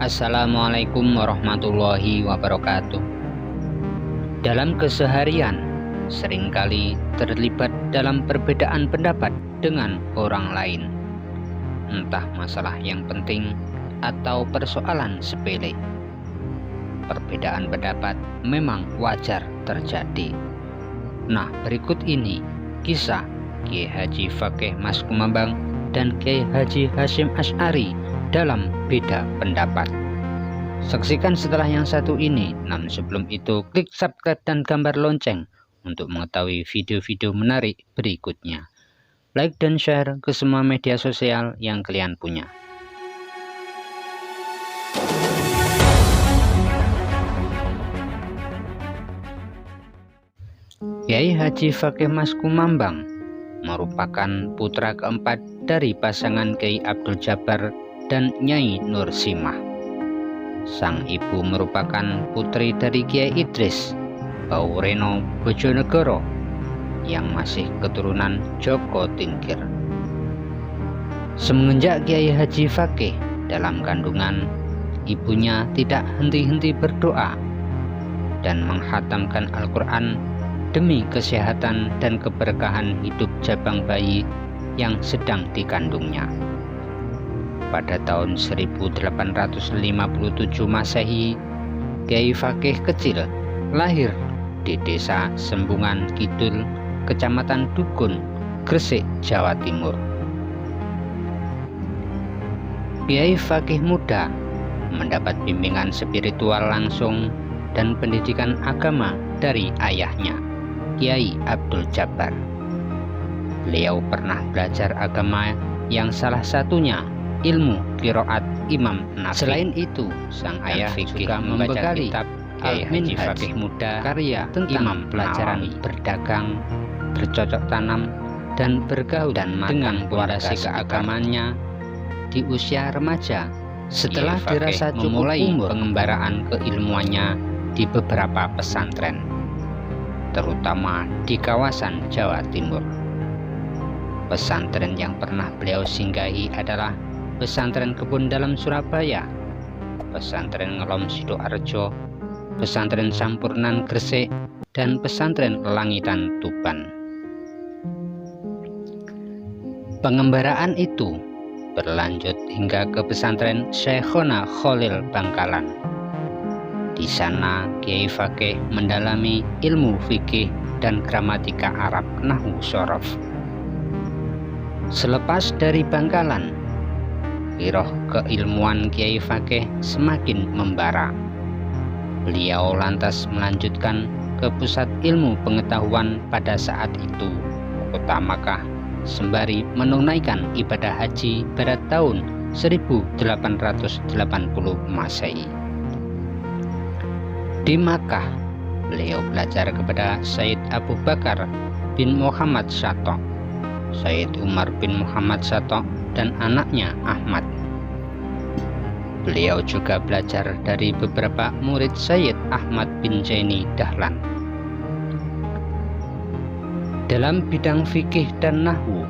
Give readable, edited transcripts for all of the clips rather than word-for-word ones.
Assalamualaikum warahmatullahi wabarakatuh. Dalam keseharian, seringkali terlibat dalam perbedaan pendapat dengan orang lain, entah masalah yang penting atau persoalan sepele. Perbedaan pendapat memang wajar terjadi. Nah, berikut ini kisah Kiai Haji Fakih Mas Kumambang dan Kiai Haji Hasyim Asy'ari dalam beda pendapat. Saksikan setelah yang satu ini. Namun sebelum itu, klik subscribe dan gambar lonceng untuk mengetahui video-video menarik berikutnya. Like dan share ke semua media sosial yang kalian punya. Kiai Haji Fakih Mas Kumambang merupakan putra keempat dari pasangan Kiai Abdul Jabbar dan Nyai Nur Simah. Sang ibu merupakan putri dari Kiai Idris Baureno Bojonegoro yang masih keturunan Joko Tingkir. Semenjak Kiai Haji Fakih dalam kandungan, ibunya tidak henti-henti berdoa dan menghatamkan Al-Quran demi kesehatan dan keberkahan hidup jabang bayi yang sedang dikandungnya. Pada tahun 1857 Masehi, Kiai Fakih kecil lahir di desa Sembungan Kidul, Kecamatan Dukun, Gresik, Jawa Timur. Kiai Fakih muda mendapat bimbingan spiritual langsung dan pendidikan agama dari ayahnya, Kiai Abdul Jabbar. Beliau pernah belajar agama yang salah satunya ilmu qiraat Imam Nafi. Selain itu, sang ayah juga membekali kitab Kiai Haji Fakih muda karya tentang Imam pelajaran berdagang, bercocok tanam, dan bergaul dengan pondasi keagamannya di usia remaja. Setelah dirasa cukup umur, pengembaraan keilmuannya di beberapa pesantren, terutama di kawasan Jawa Timur. Pesantren yang pernah beliau singgahi adalah Pesantren Kebun Dalam Surabaya, Pesantren Ngelom Sidoarjo, Pesantren Sampurnan Gresik, dan Pesantren Langitan Tuban. Pengembaraan itu berlanjut hingga ke Pesantren Syekhona Khalil Bangkalan. Di sana Kiai Fakih mendalami ilmu fikih dan gramatika Arab nahwu shorof. Selepas dari Bangkalan, giroh keilmuan Kiai Fakih semakin membara. Beliau lantas melanjutkan ke pusat ilmu pengetahuan pada saat itu, Kota Makkah, sembari menunaikan ibadah haji pada tahun 1880 Masehi. Di Makkah, beliau belajar kepada Sayyid Abu Bakar bin Muhammad Syatok, Sayyid Umar bin Muhammad Syatok, dan anaknya Ahmad. Beliau juga belajar dari beberapa murid Sayyid Ahmad bin Jaini Dahlan. Dalam bidang fikih dan nahwu,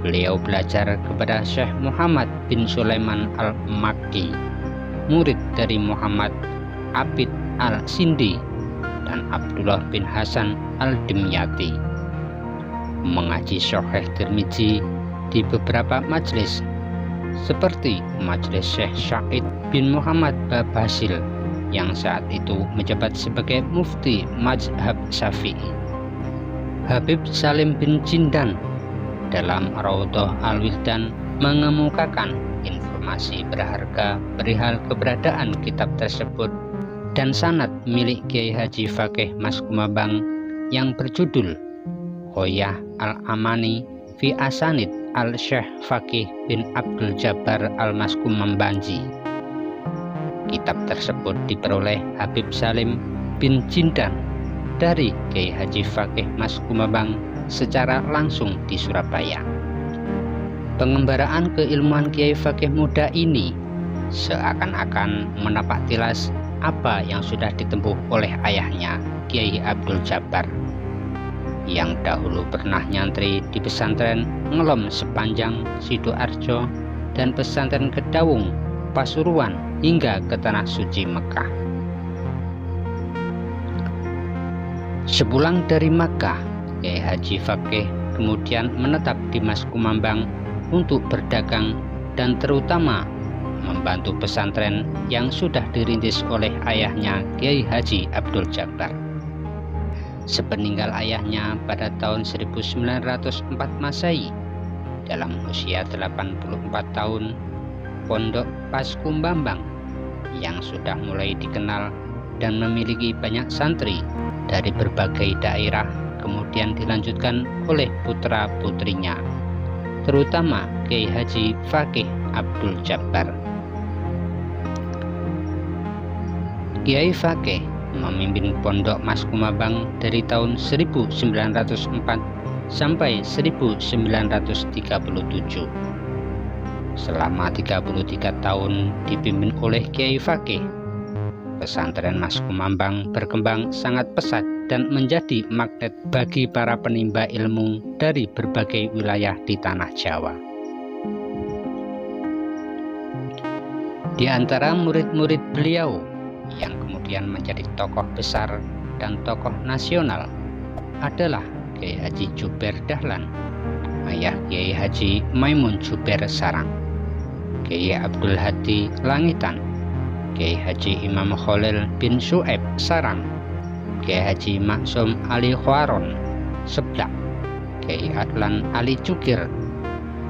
beliau belajar kepada Syekh Muhammad bin Sulaiman Al-Makki, murid dari Muhammad Abid Al-Sindi dan Abdullah bin Hasan Al-Dimyati. Mengaji Sahih Tirmidzi di beberapa majelis seperti majelis Syekh Syahid bin Muhammad Babasil yang saat itu menjabat sebagai mufti mazhab Syafi'i. Habib Salim bin Jindan dalam Raudhah Al-Wildan mengemukakan informasi berharga perihal keberadaan kitab tersebut dan sanad milik Kiai Haji Fakih Mas Kumambang yang berjudul Hoyah Al-Amani fi Asanid Al-Syekh Fakih bin Abdul Jabbar Al-Mas Kumambanji. Kitab tersebut diperoleh Habib Salim bin Jindan dari Kiai Haji Fakih Mas Kumambang secara langsung di Surabaya. Pengembaraan keilmuan Kiai Fakih muda ini seakan-akan menapak tilas apa yang sudah ditempuh oleh ayahnya, Kiai Abdul Jabbar, yang dahulu pernah nyantri di pesantren Ngelom Sepanjang Sidoarjo dan pesantren Kedawung Pasuruan hingga ke Tanah Suci Mekah. Sepulang dari Makkah, Kiai Haji Fakih kemudian menetap di Mas Kumambang untuk berdagang dan terutama membantu pesantren yang sudah dirintis oleh ayahnya Kiai Haji Abdul Jabbar. Sepeninggal ayahnya pada tahun 1904 Masehi, dalam usia 84 tahun, Pondok Paskumbambang yang sudah mulai dikenal dan memiliki banyak santri dari berbagai daerah kemudian dilanjutkan oleh putra-putrinya, terutama Kiai Haji Fakih Abdul Jabbar. Kiai Fakih memimpin Pondok Mas Kumambang dari tahun 1904 sampai 1937. Selama 33 tahun dipimpin oleh Kiai Fakih, pesantren Mas Kumambang berkembang sangat pesat dan menjadi magnet bagi para penimba ilmu dari berbagai wilayah di tanah Jawa. Di antara murid-murid beliau yang kemudian menjadi tokoh besar dan tokoh nasional adalah Kiai Haji Jubair Dahlan, ayah Kiai Haji Maimun Jubair Sarang, Kiai Abdul Hadi Langitan, Kiai Haji Imam Khalil bin Syuaib Sarang, Kiai Haji Maksum Ali Khwaron Seblak, Kiai Adlan Ali Cukir,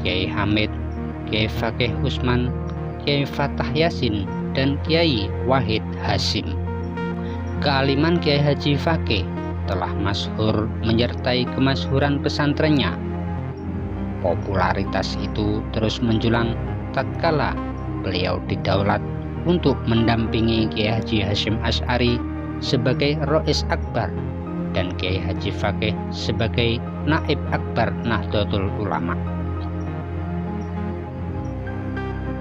Kiai Hamid, Kiai Fakih Usman, Kiai Fatah Yasin, dan Kiai Wahid Hasim. Kealiman Kiai Haji Fakih telah masyhur menyertai kemasyhuran pesantrennya. Popularitas itu terus menjulang tatkala beliau didaulat untuk mendampingi Kiai Haji Hasyim Asy'ari sebagai Rois Akbar dan Kiai Haji Fakih sebagai Naib Akbar Nahdlatul Ulama.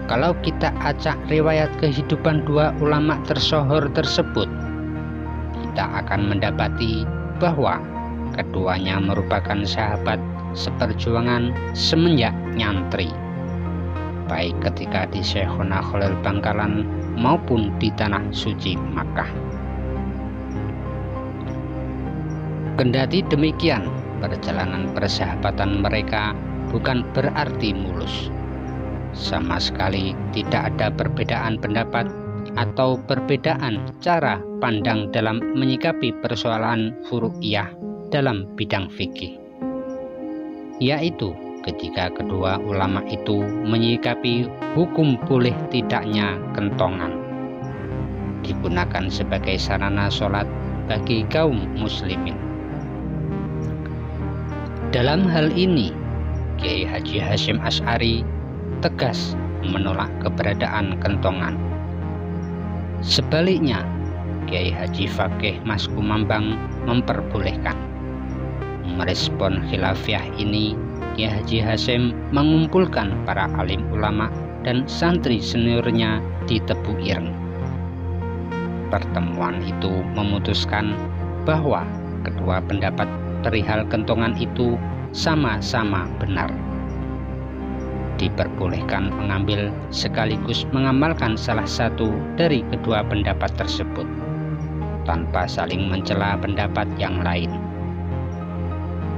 Kalau kita acak riwayat kehidupan dua ulama tersohor tersebut, kita akan mendapati bahwa keduanya merupakan sahabat seperjuangan semenjak nyantri, baik ketika di Syekhona Khalil Bangkalan maupun di Tanah Suci Makkah. Kendati demikian, perjalanan persahabatan mereka bukan berarti mulus. Sama sekali tidak ada perbedaan pendapat atau perbedaan cara pandang dalam menyikapi persoalan furu'iyah dalam bidang fikih, yaitu ketika kedua ulama itu menyikapi hukum boleh tidaknya kentongan digunakan sebagai sarana sholat bagi kaum muslimin. Dalam hal ini, Kiai Haji Hasyim Asy'ari tegas menolak keberadaan kentongan. Sebaliknya, Kiai Haji Fakih Mas Kumambang memperbolehkan. Merespon khilafiyah ini, Kiai Haji Hasyim mengumpulkan para alim ulama dan santri seniornya di Tebu Ireng. Pertemuan itu memutuskan bahwa kedua pendapat perihal kentongan itu sama-sama benar. Diperbolehkan mengambil sekaligus mengamalkan salah satu dari kedua pendapat tersebut tanpa saling mencela pendapat yang lain.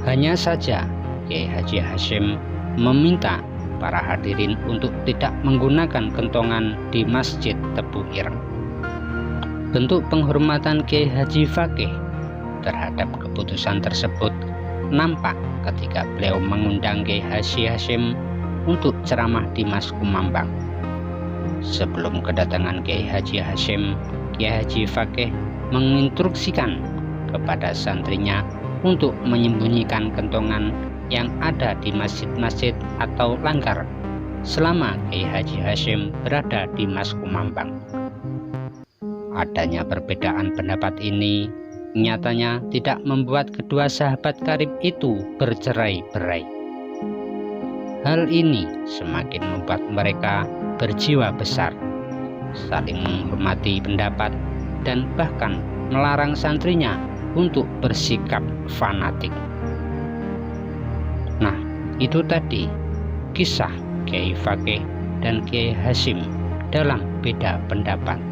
Hanya saja Kiai Haji Hasyim meminta para hadirin untuk tidak menggunakan kentongan di Masjid Tebu Ireng. Bentuk penghormatan Kiai Haji Fakih terhadap keputusan tersebut nampak ketika beliau mengundang Kiai Haji Hasyim untuk ceramah di Mas Kumambang. Sebelum kedatangan Kiai Haji Hasyim, Kiai Haji Fakih menginstruksikan kepada santrinya untuk menyembunyikan kentongan yang ada di masjid-masjid atau langgar selama Kiai Haji Hasyim berada di Mas Kumambang. Adanya perbedaan pendapat ini nyatanya tidak membuat kedua sahabat karib itu bercerai-berai. Hal ini semakin membuat mereka berjiwa besar, saling menghormati pendapat, dan bahkan melarang santrinya untuk bersikap fanatik. Nah, itu tadi kisah Kiai Fakih dan Kiai Hasyim dalam beda pendapat.